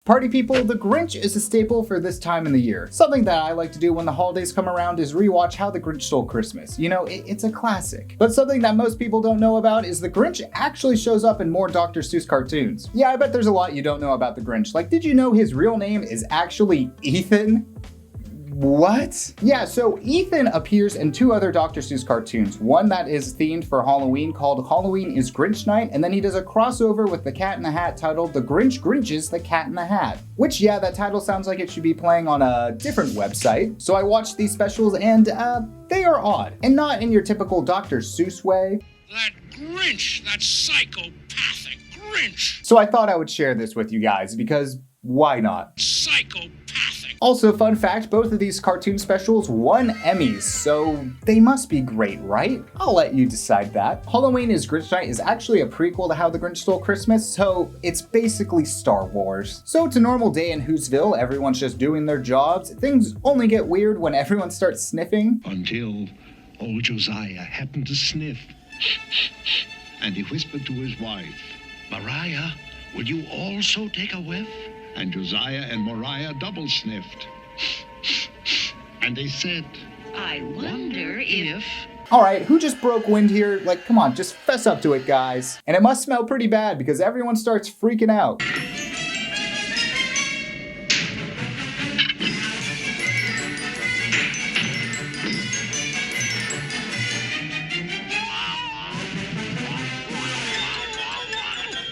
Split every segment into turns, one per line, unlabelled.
Party people, The Grinch is a staple for this time in the year. Something that I like to do when the holidays come around is rewatch How the Grinch Stole Christmas. You know, it's a classic. But something that most people don't know about is the Grinch actually shows up in more Dr. Seuss cartoons. Yeah, I bet there's a lot you don't know about the Grinch. Like, did you know his real name is actually Ethan? What? Yeah, so Ethan appears in 2 other Dr. Seuss cartoons. One that is themed for Halloween called Halloween is Grinch Night, and then he does a crossover with The Cat in the Hat titled The Grinch Grinches The Cat in the Hat. Which, yeah, that title sounds like it should be playing on a different website. So I watched these specials and, they are odd. And not in your typical Dr. Seuss way.
That Grinch, that psychopathic Grinch.
So I thought I would share this with you guys, because why not?
Psychopathic.
Also, fun fact, both of these cartoon specials won Emmys, so they must be great, right? I'll let you decide that. Halloween is Grinch Night is actually a prequel to How the Grinch Stole Christmas, so it's basically Star Wars. So it's a normal day in Whoville, everyone's just doing their jobs. Things only get weird when everyone starts sniffing.
Until old Josiah happened to sniff. And he whispered to his wife, "Mariah, will you also take a whiff?" And Josiah and Mariah double sniffed. And they said,
I wonder if...
Alright, who just broke wind here? Like, come on, just fess up to it, guys. And it must smell pretty bad because everyone starts freaking out.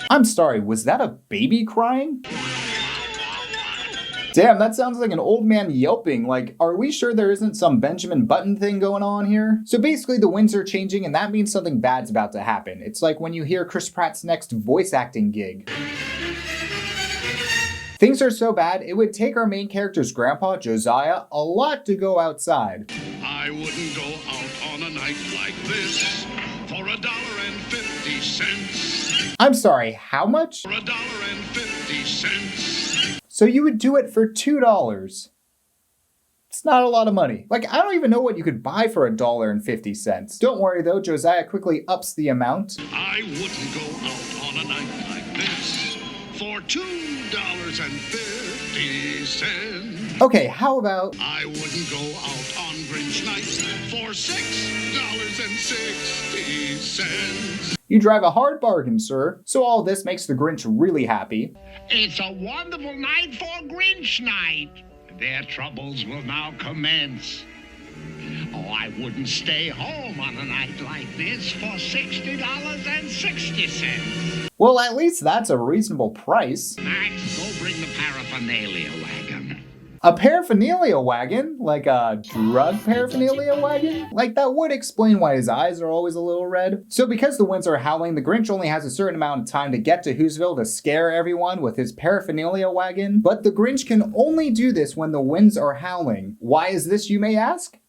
I'm sorry, was that a baby crying? Damn, that sounds like an old man yelping. Like, are we sure there isn't some Benjamin Button thing going on here? So basically the winds are changing and that means something bad's about to happen. It's like when you hear Chris Pratt's next voice acting gig. Things are so bad, it would take our main character's grandpa, Josiah, a lot to go outside.
I wouldn't go out on a night like this for $1.50.
I'm sorry, how much?
For $1.50.
So you would do it for $2. It's not a lot of money. Like, I don't even know what you could buy for $1.50. Don't worry though, Josiah quickly ups the amount.
I wouldn't go out on a night like this for $2.50.
Okay, how about...
I wouldn't go out on Grinch Night for $6.60.
You drive a hard bargain, sir. So all this makes the Grinch really happy.
"It's a wonderful night for Grinch Night. Their troubles will now commence. Oh, I wouldn't stay home on a night like this for $60.60.
Well, at least that's a reasonable price.
Max, go bring the paraphernalia wagon."
A paraphernalia wagon? Like a drug paraphernalia wagon? Like, that would explain why his eyes are always a little red. So because the winds are howling, the Grinch only has a certain amount of time to get to Whoville to scare everyone with his paraphernalia wagon. But the Grinch can only do this when the winds are howling. Why is this, you may ask?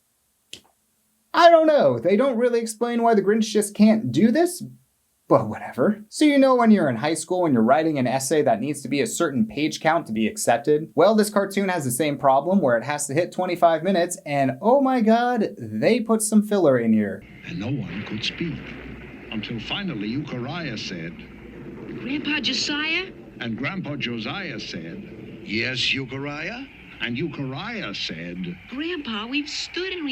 I don't know. They don't really explain why the Grinch just can't do this. But whatever. So you know when you're in high school and you're writing an essay that needs to be a certain page count to be accepted? Well, this cartoon has the same problem where it has to hit 25 minutes and oh my god, they put some filler in here.
And no one could speak until finally Euchariah said,
Grandpa Josiah?
and Grandpa Josiah said, "Yes, Euchariah?" And Euchariah said,
Grandpa, we've stood and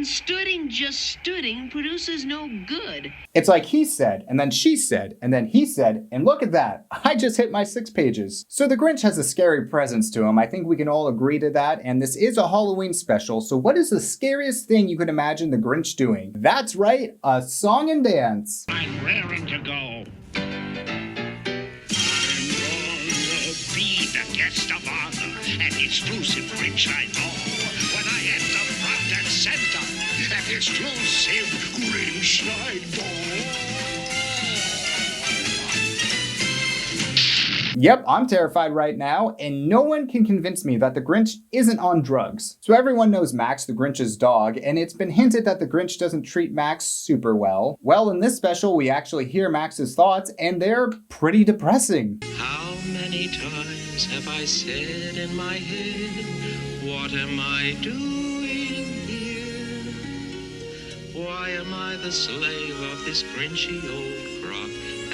stooding just stooding produces no good.
It's like he said, and then she said, and then he said, and look at that, I just hit my 6 pages. So the Grinch has a scary presence to him. I think we can all agree to that, and this is a Halloween special, so what is the scariest thing you could imagine the Grinch doing? That's right, a song and dance.
"I'm raring to go. Guest of honor, an exclusive Grinch Night ball. When I enter front and center, an exclusive Grinch Night ball."
Yep, I'm terrified right now, and no one can convince me that the Grinch isn't on drugs. So everyone knows Max, the Grinch's dog, and it's been hinted that the Grinch doesn't treat Max super well. Well, in this special, we actually hear Max's thoughts, and they're pretty depressing.
How many times have I said in my head, what am I doing here? Why am I the slave of this Grinchy old crock?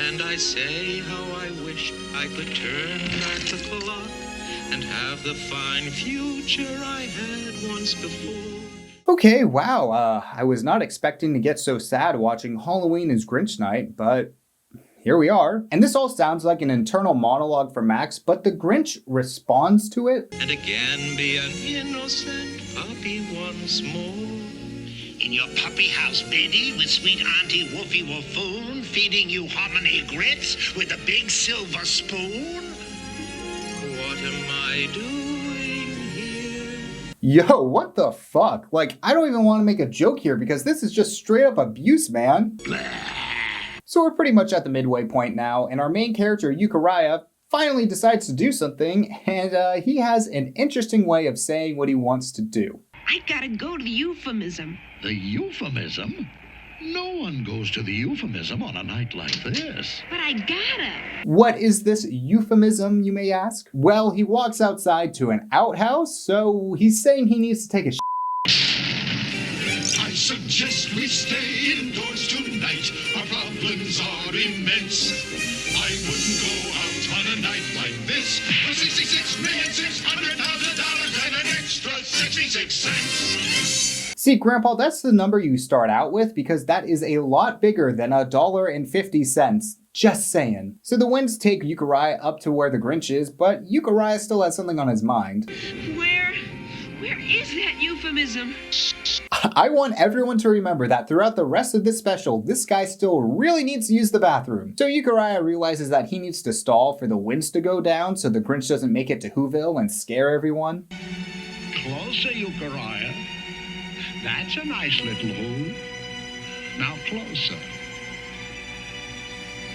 And I say how I wish I could turn back the clock. and have the fine future I had once before.
Okay, wow, I was not expecting to get so sad watching Halloween is Grinch Night, but here we are. And this all sounds like an internal monologue from Max, but the Grinch responds to it.
And again be an innocent puppy once more.
In your puppy house, Betty, with sweet Auntie Wolfie Wolfoon, feeding you hominy grits with a big silver spoon.
What am I doing here?
Yo, what the fuck? Like, I don't even want to make a joke here because this is just straight up abuse, man. So we're pretty much at the midway point now, and our main character, Euchariah, finally decides to do something, and he has an interesting way of saying what he wants to do.
I gotta go to the euphemism.
The euphemism? No one goes to the euphemism on a night like this.
But I gotta.
What is this euphemism, you may ask? Well, he walks outside to an outhouse, so he's saying he needs to take a
I suggest we stay indoors tonight. Our problems are immense. I wouldn't go out on a night like this for $66,600,000 and an extra 66 cents.
See, Grandpa, that's the number you start out with because that is a lot bigger than $1.50. Just saying. So the winds take Euchariah up to where the Grinch is, but Euchariah still has something on his mind.
Where is that euphemism?
I want everyone to remember that throughout the rest of this special, this guy still really needs to use the bathroom. So Euchariah realizes that he needs to stall for the winds to go down so the Grinch doesn't make it to Whoville and scare everyone.
Closer, Euchariah. That's a nice little Who. Now closer.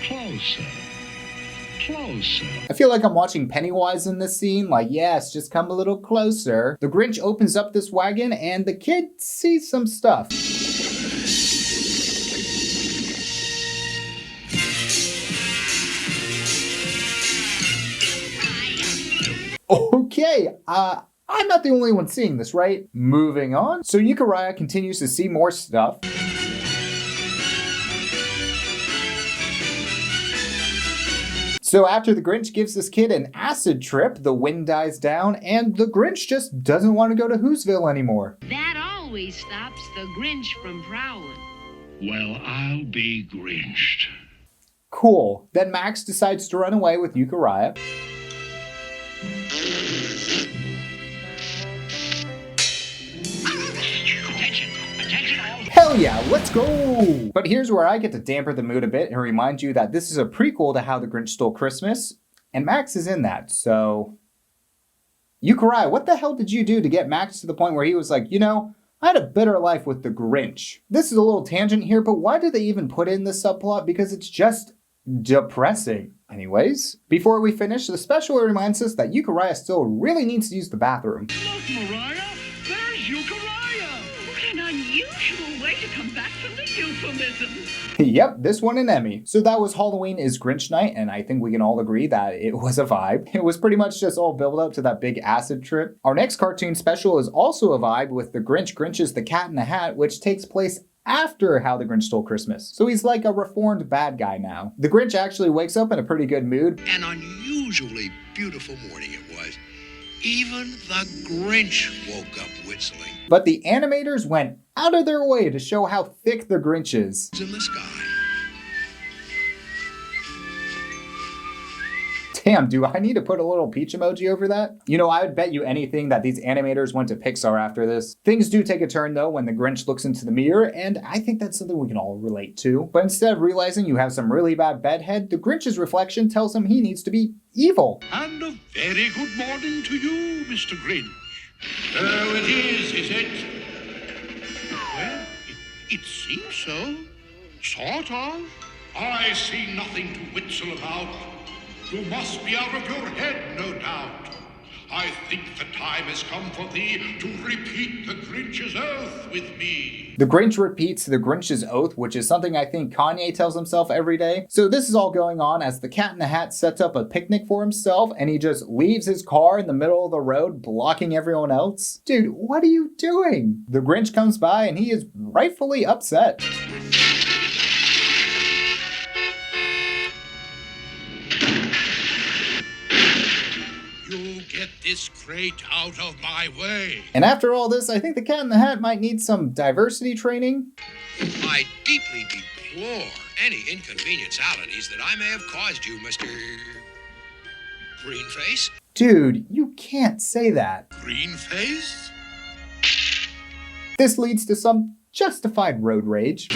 Closer. Closer.
I feel like I'm watching Pennywise in this scene, like, yes, just come a little closer. The Grinch opens up this wagon and the kid sees some stuff. Okay, I'm not the only one seeing this, right? Moving on. So Euchariah continues to see more stuff. So after the Grinch gives this kid an acid trip, the wind dies down, and the Grinch just doesn't want to go to Whoville anymore.
That always stops the Grinch from prowling.
Well, I'll be Grinched.
Cool. Then Max decides to run away with Euchariah. Hell yeah, let's go! But here's where I get to damper the mood a bit and remind you that this is a prequel to How the Grinch Stole Christmas, and Max is in that, so... Euchariah, what the hell did you do to get Max to the point where he was like, you know, I had a better life with the Grinch? This is a little tangent here, but why did they even put in this subplot? Because it's just depressing. Anyways, before we finish, the special reminds us that Euchariah still really needs to use the bathroom.
Look, Mariah, there's Euchariah.
What an unusual way to come back from the euphemism.
Yep, this one and Emmy. So that was Halloween is Grinch Night, and I think we can all agree that it was a vibe. It was pretty much just all build up to that big acid trip. Our next cartoon special is also a vibe with the Grinch's The Cat in the Hat, which takes place after How the Grinch Stole Christmas. So he's like a reformed bad guy now. The Grinch actually wakes up in a pretty good mood.
An unusually beautiful morning it was. Even the Grinch woke up whistling.
But the animators went out of their way to show how thick the Grinch is.
In the sky.
Damn, do I need to put a little peach emoji over that? You know, I would bet you anything that these animators went to Pixar after this. Things do take a turn though when the Grinch looks into the mirror, and I think that's something we can all relate to. But instead of realizing you have some really bad bedhead, the Grinch's reflection tells him he needs to be evil.
And a very good morning to you, Mr. Grinch. Oh, it is it? Well, it seems so. Sort of. I see nothing to whistle about. You must be out of your head, no doubt. I think the time has come for thee to repeat the Grinch's oath with me.
The Grinch repeats the Grinch's oath, which is something I think Kanye tells himself every day. So this is all going on as the Cat in the Hat sets up a picnic for himself and he just leaves his car in the middle of the road, blocking everyone else. Dude, what are you doing? The Grinch comes by and he is rightfully upset.
You
You get this crate out of my way.
And after all this, I think the Cat in the Hat might need some diversity training.
I deeply deplore any inconvenientalities that I may have caused you, Mr. Greenface.
Dude, you can't say that.
Green face?
This leads to some justified road rage.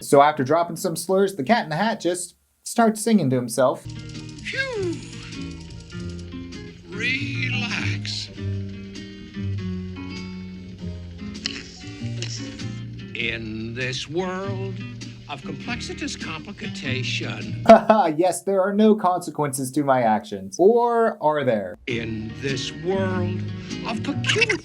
So after dropping some slurs, the Cat in the Hat just starts singing to himself.
Phew. Relax.
In this world of complexitous complication.
Haha, yes, there are no consequences to my actions. Or are there?
In this world of peculiar.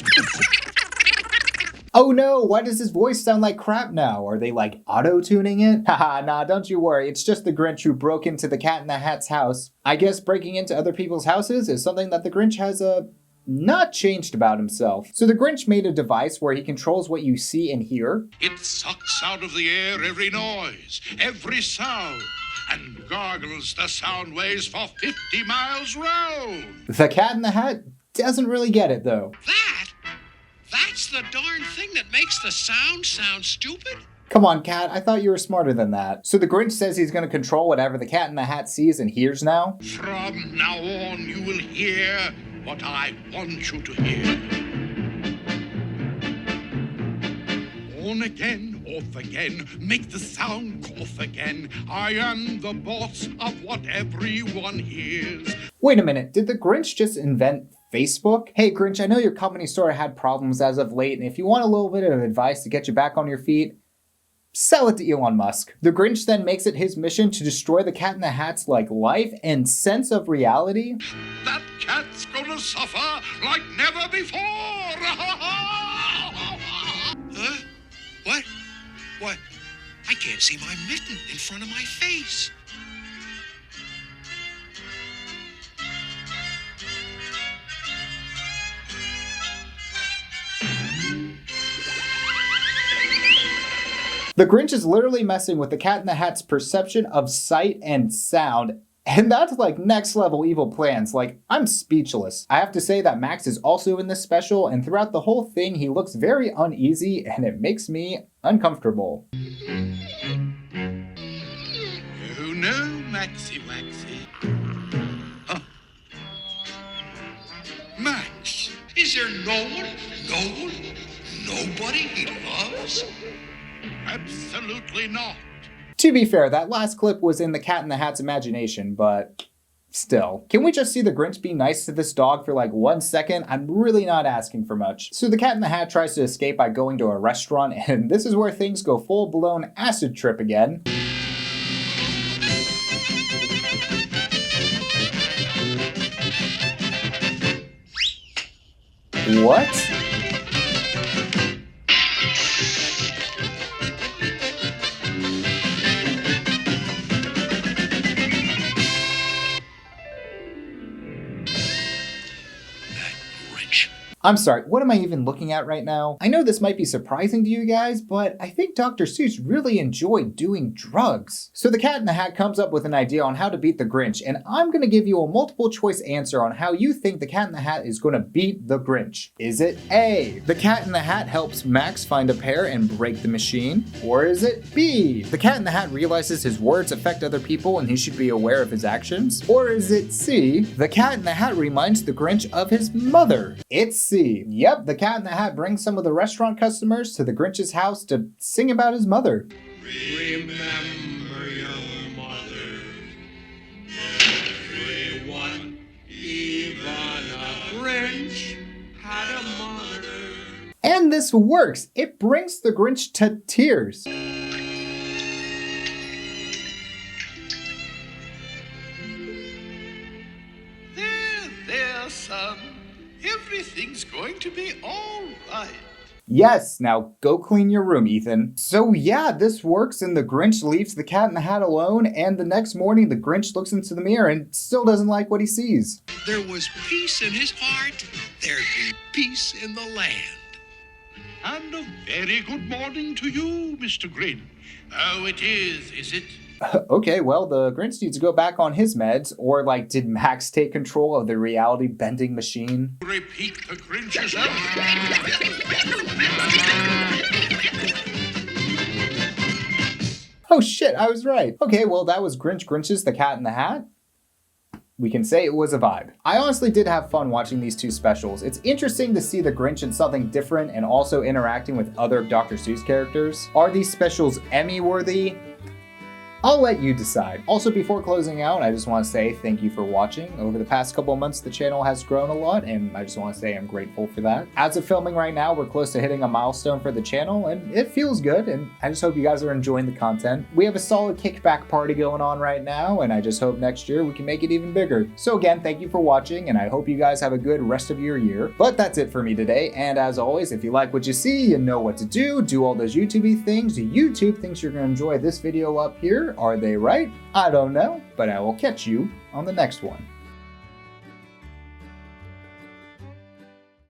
Oh no, why does his voice sound like crap now? Are they like auto-tuning it? Haha, nah, don't you worry, it's just the Grinch who broke into the Cat in the Hat's house. I guess breaking into other people's houses is something that the Grinch has, not changed about himself. So the Grinch made a device where he controls what you see and hear.
It sucks out of the air every noise, every sound, and gargles the sound waves for 50 miles round.
The Cat in the Hat doesn't really get it though.
That's the darn thing that makes the sound sound stupid?
Come on, Cat, I thought you were smarter than that. So the Grinch says he's gonna control whatever the Cat in the Hat sees and hears now?
From now on, you will hear what I want you to hear. On again, off again, make the sound cough again. I am the boss of what everyone hears.
Wait a minute, did the Grinch just invent Facebook? Hey Grinch, I know your company sort of had problems as of late, and if you want a little bit of advice to get you back on your feet, sell it to Elon Musk. The Grinch then makes it his mission to destroy the Cat in the Hat's life and sense of reality.
That cat's gonna suffer like never before!
Huh? What? What? I can't see my mitten in front of my face.
The Grinch is literally messing with the Cat in the Hat's perception of sight and sound, and that's like next level evil plans. Like, I'm speechless. I have to say that Max is also in this special, and throughout the whole thing he looks very uneasy and it makes me uncomfortable.
Oh no, Maxie Waxy. Huh. Max,
Is there no one, nobody he loves?
absolutely not.
To be fair, that last clip was in the Cat in the Hat's imagination, but still. Can we just see the Grinch be nice to this dog for like 1 second? I'm really not asking for much. So the Cat in the Hat tries to escape by going to a restaurant, and this is where things go full-blown acid trip again. What? I'm sorry, what am I even looking at right now? I know this might be surprising to you guys, but I think Dr. Seuss really enjoyed doing drugs. So the Cat in the Hat comes up with an idea on how to beat the Grinch, and I'm gonna give you a multiple choice answer on how you think the Cat in the Hat is gonna beat the Grinch. Is it A, the Cat in the Hat helps Max find a pear and break the machine? Or is it B, the Cat in the Hat realizes his words affect other people and he should be aware of his actions? Or is it C, the Cat in the Hat reminds the Grinch of his mother? It's C. Yep, the Cat in the Hat brings some of the restaurant customers to the Grinch's house to sing about his mother.
Remember your mother. Everyone, even a Grinch, had a mother.
And this works! It brings the Grinch to tears.
There, son. Everything's going to be all right.
Yes, now go clean your room, Ethan. So yeah, this works and the Grinch leaves the Cat in the Hat alone, and the next morning the Grinch looks into the mirror and still doesn't like what he sees.
There was peace in his heart, there'd be peace in the land.
And a very good morning to you, Mr. Grinch. Oh, it is it?
Okay, well, the Grinch needs to go back on his meds, or like, did Max take control of the reality bending machine?
Repeat the Grinch's oath.
Oh shit, I was right. Okay, well, that was Grinches, the Cat in the Hat. We can say it was a vibe. I honestly did have fun watching these two specials. It's interesting to see the Grinch in something different and also interacting with other Dr. Seuss characters. Are these specials Emmy worthy? I'll let you decide. Also, before closing out, I just want to say thank you for watching. Over the past couple of months, the channel has grown a lot, and I just want to say I'm grateful for that. As of filming right now, we're close to hitting a milestone for the channel, and it feels good, and I just hope you guys are enjoying the content. We have a solid kickback party going on right now, and I just hope next year we can make it even bigger. So again, thank you for watching, and I hope you guys have a good rest of your year. But that's it for me today, and as always, if you like what you see, you know what to do all those YouTube-y things. YouTube thinks you're going to enjoy this video up here. Are they right? I don't know, but I will catch you on the next one.